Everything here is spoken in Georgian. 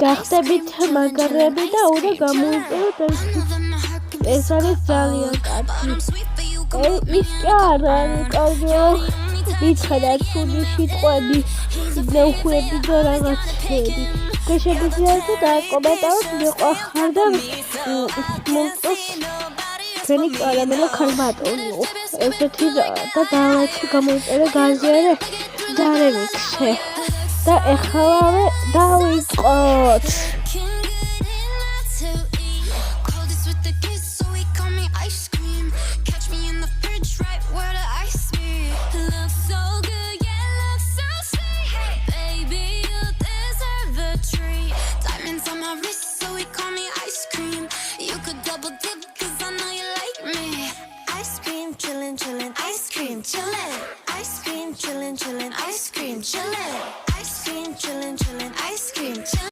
გახდებით მაგრები და უნდა გამოვიყენოთ ეს არის ძალიან კარგი. ის კი არ არის კარგი. მიცხადათ თუნი სიტყვები, ნეუხვები და რაღაცები. შეგვიძლია დააკომენტაროთ მეყვახარ და მომწონს თქვენი კარამელა ქალბატონო. ესეთი და დავაჩი გამოიწერე გაზიარე და რემიქსი. და ეხლა დავიწყოთ.